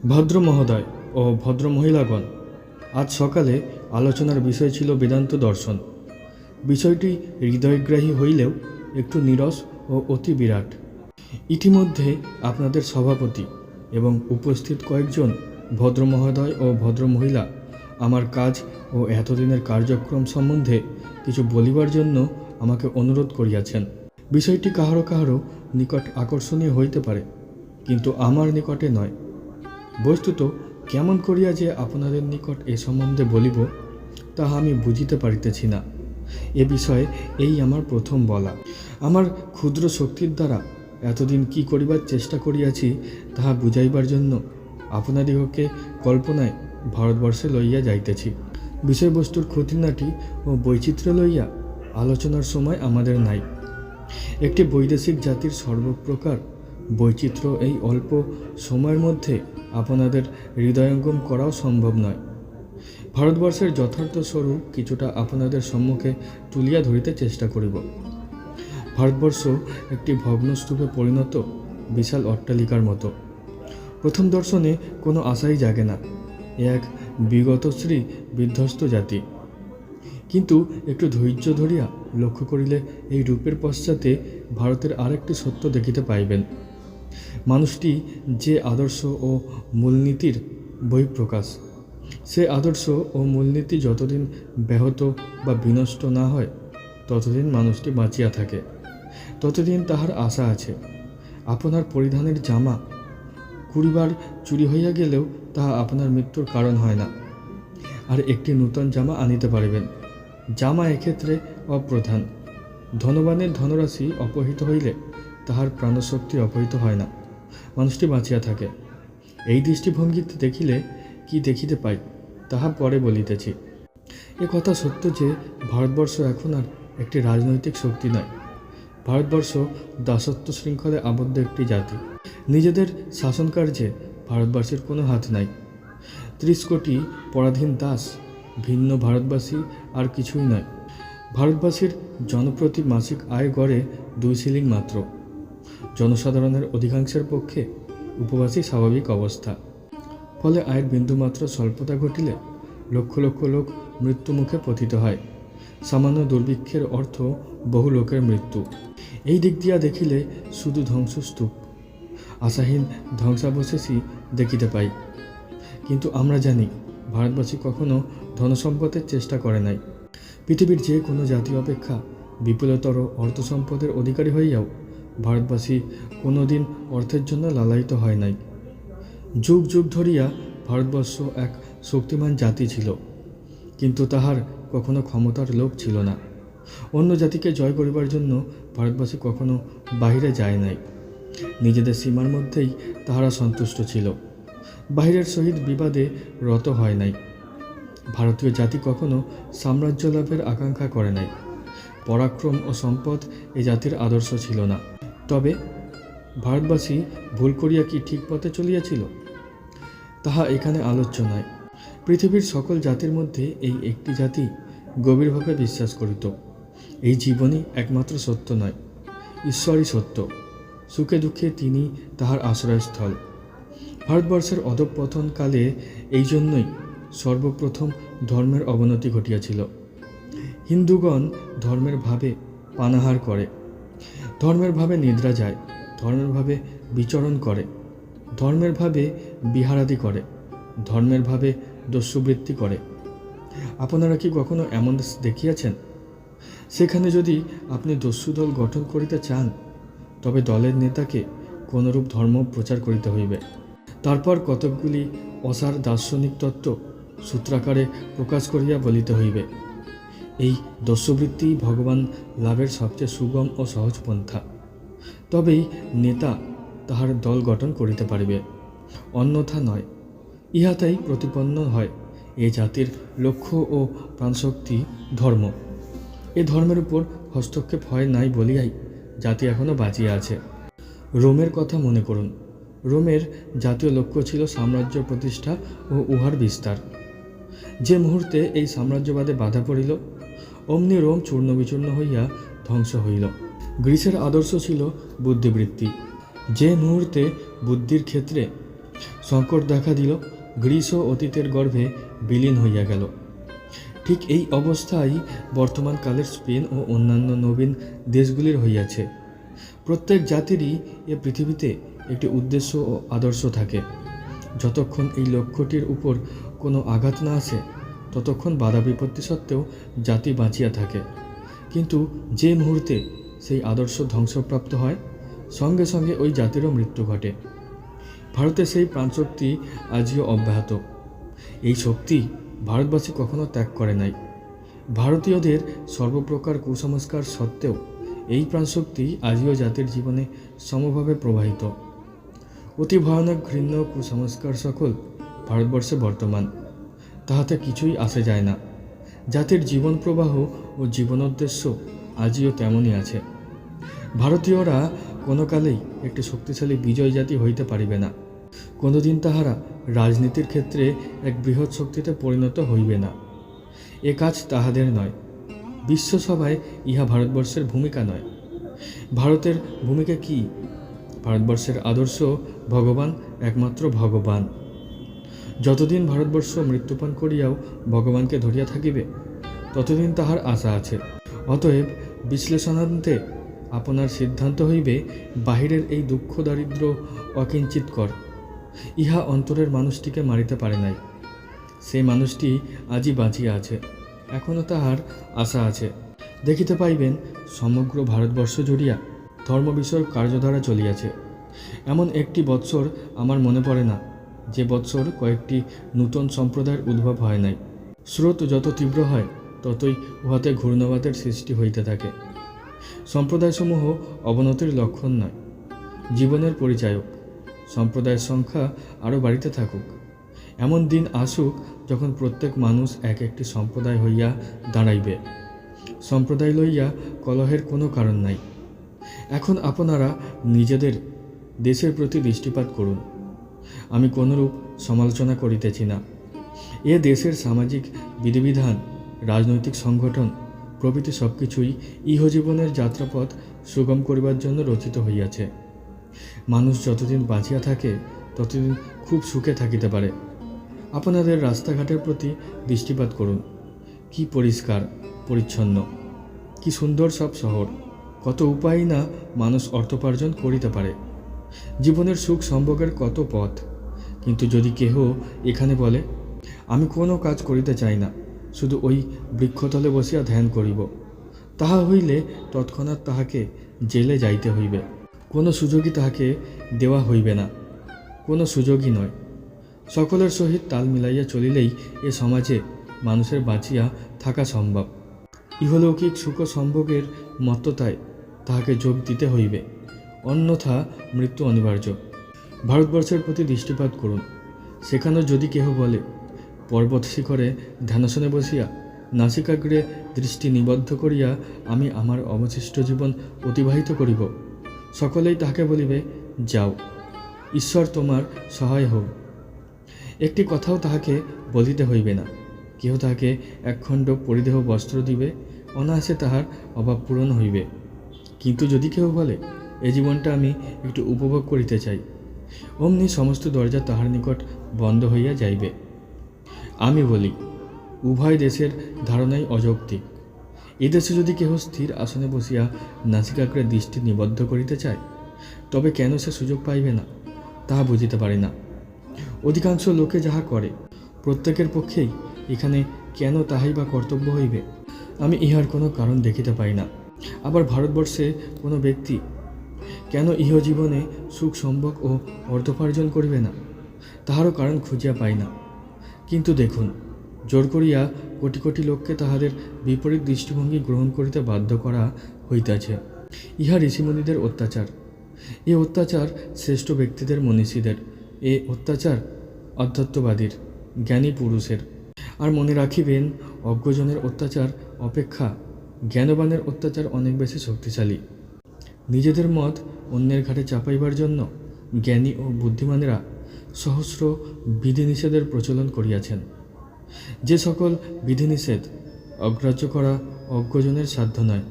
ভদ্র মহোদয় ও ভদ্র মহিলাগণ, আজ সকালে আলোচনার বিষয় ছিল বেদান্ত দর্শন। বিষয়টি হৃদয়গ্রাহী হইলেও একটু নীরস ও অতি বিরাট। ইতিমধ্যে আপনাদের সভাপতি এবং উপস্থিত কয়েকজন ভদ্র মহোদয় ও ভদ্র মহিলা আমার কাজ ও এতদিনের কার্যক্রম সম্বন্ধে কিছু বলিবার জন্য আমাকে অনুরোধ করিয়াছেন। বিষয়টি কাহারো কাহারো নিকট আকর্ষণীয় হইতে পারে, কিন্তু আমার নিকটে নয়। বস্তুত কেমন করিয়া যে আপনাদের নিকট এ সম্বন্ধে বলিব তাহা আমি বুঝিতে পারিতেছি না। এ বিষয়ে এই আমার প্রথম বলা। আমার ক্ষুদ্র শক্তির দ্বারা এতদিন কি করিবার চেষ্টা করিয়াছি তাহা বুঝাইবার জন্য আপনাদিগকে কল্পনায় ভারতবর্ষে লইয়া যাইতেছি। বিষয়বস্তুর খুঁটিনাটি ও বৈচিত্র্য লইয়া আলোচনার সময় আমাদের নাই। একটি বৈদেশিক জাতির সর্বপ্রকার বৈচিত্র্য এই অল্প সময়ের মধ্যে আপনাদের হৃদয়ঙ্গম করাও সম্ভব নয়। ভারতবর্ষের যথার্থ স্বরূপ কিছুটা আপনাদের সম্মুখে তুলিয়া ধরিতে চেষ্টা করিব। ভারতবর্ষ একটি ভগ্নস্তূপে পরিণত বিশাল অট্টালিকার মতো। প্রথম দর্শনে কোনো আশাই জাগে না, এক বিগতশ্রী বিধ্বস্ত জাতি। কিন্তু একটু ধৈর্য ধরিয়া লক্ষ্য করিলে এই রূপের পশ্চাতে ভারতের আরেকটি সত্য দেখিতে পাইবেন। মানুষটি যে আদর্শ ও মূলনীতির বহিঃপ্রকাশ, সে আদর্শ ও মূলনীতি যতদিন ব্যাহত বা বিনষ্ট না হয় ততদিন মানুষটি বাঁচিয়া থাকে, ততদিন তাহার আশা আছে। আপনার পরিধানের জামা 20 বার চুরি হইয়া গেলেও তাহা আপনার মৃত্যুর কারণ হয় না। আর একটি নূতন জামা আনিতে পারিবেন। জামা এক্ষেত্রে অপ্রধান। ধনবানের ধনরাশি অপহৃত হইলে তাহার প্রাণশক্তি অপহৃত হয় না, মানুষটি বাঁচিয়া থাকে। এই দৃষ্টিভঙ্গিতে দেখিলে কি দেখিতে পাই তাহা পরে বলিতেছি। এ কথা সত্য যে ভারতবর্ষ এখন আর একটি রাজনৈতিক শক্তি নয়। ভারতবর্ষ দাসত্ব শৃঙ্খলে আবদ্ধ একটি জাতি। নিজেদের শাসনকার্যে ভারতবাসীর কোনো হাত নাই। 30 কোটি পরাধীন দাস, ভিন্ন ভারতবাসী আর কিছুই নয়। ভারতবাসীর জনপ্রতি মাসিক আয় গড়ে 2 শিলিং মাত্র। জনসাধারণের অধিকাংশের পক্ষে উপবাসী স্বাভাবিক অবস্থা। ফলে আয়ের বিন্দুমাত্র স্বল্পতা ঘটিলে লক্ষ লক্ষ লোক মৃত্যুমুখে পতিত হয়। সামান্য দুর্ভিক্ষের অর্থ বহু লোকের মৃত্যু। এই দিক দিয়া দেখিলে শুধু ধ্বংসস্তূপ, আশাহীন ধ্বংসাবশেষই দেখিতে পাই। কিন্তু আমরা জানি ভারতবাসী কখনো ধনসম্পদের চেষ্টা করে নাই। পৃথিবীর যে কোনো জাতি অপেক্ষা বিপুলতর অর্থসম্পদের অধিকারী হইয়াও ভারতবাসী কোনো দিন অর্থের জন্য লালায়িত হয় নাই। যুগ যুগ ধরিয়া ভারতবর্ষ এক শক্তিমান জাতি ছিল, কিন্তু তাহার কখনো ক্ষমতার লোভ ছিল না। অন্য জাতিকে জয় করিবার জন্য ভারতবাসী কখনো বাহিরে যায় নাই। নিজেদের সীমার মধ্যেই তাহারা সন্তুষ্ট ছিল, বাহিরের সহিত বিবাদে রত হয় নাই। ভারতীয় জাতি কখনো সাম্রাজ্য লাভের আকাঙ্ক্ষা করে নাই। পরাক্রম ও সম্পদ এ জাতির আদর্শ ছিল না। তবে ভারতবাসী ভুল করিয়া কি ঠিক পথে চলিয়াছিল তাহা এখানে আলোচ্য নয়। পৃথিবীর সকল জাতির মধ্যে এই একটি জাতি গভীরভাবে বিশ্বাস করিত, এই জীবনই একমাত্র সত্য নয়, ঈশ্বরই সত্য। সুখে দুঃখে তিনি তাহার আশ্রয়স্থল। ভারতবর্ষের অধঃপতনকালে এই জন্যই সর্বপ্রথম ধর্মের অবনতি ঘটিয়াছিল। হিন্দুগণ ধর্মের ভাবে পানাহার করে, ধর্মের ভাবে নিদ্রা যায়, ধর্মের ভাবে বিচরণ করে, ধর্মের ভাবে বিহারাদি করে, ধর্মের ভাবে দস্যুবৃত্তি করে। আপনারা কি কখনো এমন দেশ দেখিয়াছেন? সেখানে যদি আপনি দস্যুদল গঠন করিতে চান তবে দলের নেতাকে কোনরূপ ধর্ম প্রচার করিতে হইবে। তারপর কতকগুলি অসার দার্শনিক তত্ত্ব সূত্রাকারে প্রকাশ করিয়া বলিতে হইবে। এই দস্যুবৃত্তি ভগবান লাভের সবচেয়ে সুগম ও সহজ পন্থা। তবেই নেতা তাহার দল গঠন করিতে পারিবে, অন্যথা নয়। ইহাতেই প্রতিপন্ন হয় এ জাতির লক্ষ্য ও প্রাণশক্তি ধর্ম। এ ধর্মের উপর হস্তক্ষেপ হয় নাই বলিয়াই জাতি এখনও বাঁচিয়া আছে। রোমের কথা মনে করুন। রোমের জাতীয় লক্ষ্য ছিল সাম্রাজ্য প্রতিষ্ঠা ও উহার বিস্তার। যে মুহূর্তে এই সাম্রাজ্যবাদে বাধা পড়িল অমনি রোম চূর্ণ বিচূর্ণ হইয়া ধ্বংস হইল। গ্রীসের আদর্শ ছিল বুদ্ধিবৃত্তি। যে মুহূর্তে বুদ্ধির ক্ষেত্রে সংকট দেখা দিল, গ্রীসও অতীতের গর্ভে বিলীন হইয়া গেল। ঠিক এই অবস্থায় বর্তমান কালের স্পেন ও অন্যান্য নবীন দেশগুলির হইয়াছে। প্রত্যেক জাতিরই এ পৃথিবীতে একটি উদ্দেশ্য ও আদর্শ থাকে। যতক্ষণ এই লক্ষ্যটির উপর কোনো আঘাত না আসে, ততক্ষণ বাধা বিপত্তি সত্ত্বেও জাতি বাঁচিয়া থাকে। কিন্তু যে মুহূর্তে সেই আদর্শ ধ্বংসপ্রাপ্ত হয়, সঙ্গে সঙ্গে ওই জাতিরও মৃত্যু ঘটে। ভারতে সেই প্রাণশক্তি আজও অব্যাহত। এই শক্তি ভারতবাসী কখনো ত্যাগ করে নাই। ভারতীয়দের সর্বপ্রকার কুসংস্কার সত্ত্বেও এই প্রাণশক্তি আজও জাতির জীবনে সমভাবে প্রবাহিত। অতি ভয়ানক ঘৃণ্য কুসংস্কার সকল ভারতবর্ষে বর্তমান, তাহাতে কিছুই আসে যায় না। জাতির জীবন প্রবাহ ও জীবনোদ্দেশ্য আজও তেমনই আছে। ভারতীয়রা কোনো কালেই একটি শক্তিশালী বিজয় জাতি হইতে পারিবে না। কোনোদিন তাহারা রাজনীতির ক্ষেত্রে এক বৃহৎ শক্তিতে পরিণত হইবে না। এ কাজ তাহাদের নয়। বিশ্বসভায় ইহা ভারতবর্ষের ভূমিকা নয়। ভারতের ভূমিকা কি? ভারতবর্ষের আদর্শ ভগবান, একমাত্র ভগবান। যতদিন ভারতবর্ষ মৃত্যুপান করিয়াও ভগবানকে ধরিয়া থাকিবে, ততদিন তাহার আশা আছে। অতএব বিশ্লেষণান্তে আপনার সিদ্ধান্ত হইবে, বাহিরের এই দুঃখ দারিদ্র অকিঞ্চিৎকর, ইহা অন্তরের মানুষটিকে মারিতে পারে নাই। সেই মানুষটি আজই বাঁচিয়া আছে, এখনও তাহার আশা আছে। দেখিতে পাইবেন সমগ্র ভারতবর্ষ জুড়িয়া ধর্ম বিষয়ক কার্যধারা চলিয়াছে। এমন একটি বৎসর আমার মনে পড়ে না যে বৎসর কয়েকটি নূতন সম্প্রদায়ের উদ্ভব হয় নাই। স্রোত যত তীব্র হয়, ততই উহাতে ঘূর্ণবাতের সৃষ্টি হইতে থাকে। সম্প্রদায়সমূহ অবনতির লক্ষণ নয়, জীবনের পরিচায়ক। সম্প্রদায়ের সংখ্যা আরও বাড়িতে থাকুক। এমন দিন আসুক যখন প্রত্যেক মানুষ এক একটি সম্প্রদায় হইয়া দাঁড়াইবে। সম্প্রদায় লইয়া কলহের কোনো কারণ নাই। এখন আপনারা নিজেদের দেশের প্রতি দৃষ্টিপাত করুন। আমি কোনরূপ সমালোচনা করিতেছি না। এ দেশের সামাজিক বিধিবিধান, রাজনৈতিক সংগঠন প্রভৃতি সব কিছুই ইহজীবনের যাত্রাপথ সুগম করিবার জন্য রচিত হইয়াছে। মানুষ যতদিন বাঁচিয়া থাকে, ততদিন খুব সুখে থাকিতে পারে। আপনাদের রাস্তাঘাটের প্রতি দৃষ্টিপাত করুন। কি পরিষ্কার পরিচ্ছন্ন, কি সুন্দর সব শহর! কত উপায় না মানুষ অর্থোপার্জন করিতে পারে। জীবনের সুখ সম্ভোগের কত পথ। কিন্তু যদি কেহ এখানে বলে, আমি কোনো কাজ করিতে চাই না, শুধু ওই বৃক্ষতলে বসিয়া ধ্যান করিব, তাহা হইলে তৎক্ষণাৎ তাহাকে জেলে যাইতে হইবে। কোনো সুযোগই তাহাকে দেওয়া হইবে না, কোনো সুযোগই নয়। সকলের সহিত তাল মিলাইয়া চলিলেই এ সমাজে মানুষের বাঁচিয়া থাকা সম্ভব। ইহলৌকিক সুখ সম্ভোগের মত্ততায় তাহাকে যোগ দিতে হইবে, অন্যথা মৃত্যু অনিবার্য। ভারতবর্ষের প্রতি দৃষ্টিপাত করুন। সেখানেও যদি কেহ বলে, পর্বত শিখরে ধ্যানাসনে বসিয়া নাসিকাগ্রে দৃষ্টি নিবদ্ধ করিয়া আমি আমার অবশিষ্ট জীবন অতিবাহিত করিব, সকলেই তাহাকে বলিবে, যাও, ঈশ্বর তোমার সহায় হোক। একটি কথাও তাহাকে বলিতে হইবে না। কেহ তাহাকে একখণ্ড পরিধেয় বস্ত্র দিবে, অনায়াসে তাহার অভাব পূরণ হইবে। কিন্তু যদি কেহ বলে, এ জীবনটা আমি একটু উপভোগ করিতে চাই, অমনি সমস্ত দরজা তাহার নিকট বন্ধ হইয়া যাইবে। আমি বলি, উভয় দেশের ধারণাই অযৌক্তিক। এদেশে যদি কেহ স্থির আসনে বসিয়া নাসিকাগ্রে দৃষ্টি নিবদ্ধ করিতে চায়, তবে কেন সে সুযোগ পাইবে না, তাহা বুঝিতে পারি না। অধিকাংশ লোকে যাহা করে, প্রত্যেকের পক্ষেই এখানে কেন তাহাই বা কর্তব্য হইবে? আমি ইহার কোনো কারণ দেখিতে পাই না। আবার ভারতবর্ষে কোনো ব্যক্তি কেন ইহজীবনে সুখ সম্ভোগ ও অর্থোপার্জন করিবে না, তাহারও কারণ খুঁজিয়া পাই না। কিন্তু দেখুন, জোর করিয়া কোটি কোটি লোককে তাহাদের বিপরীত দৃষ্টিভঙ্গি গ্রহণ করিতে বাধ্য করা হইতেছে। ইহা ঋষিমুনিদের অত্যাচার। এ অত্যাচার শ্রেষ্ঠ ব্যক্তিদের, মনীষীদের। এ অত্যাচার অধ্যাত্মবাদীর, জ্ঞানী পুরুষের। আর মনে রাখিবেন, অজ্ঞজনের অত্যাচার অপেক্ষা জ্ঞানবানের অত্যাচার অনেক বেশি শক্তিশালী। নিজেদের মত অন্যের ঘাটে চাপাইবার জন্য জ্ঞানী ও বুদ্ধিমানেরা সহস্র বিধিনিষেধের প্রচলন করিয়াছেন। যে সকল বিধিনিষেধ অগ্রাহ্য করা অজ্ঞজনের সাধ্য নয়,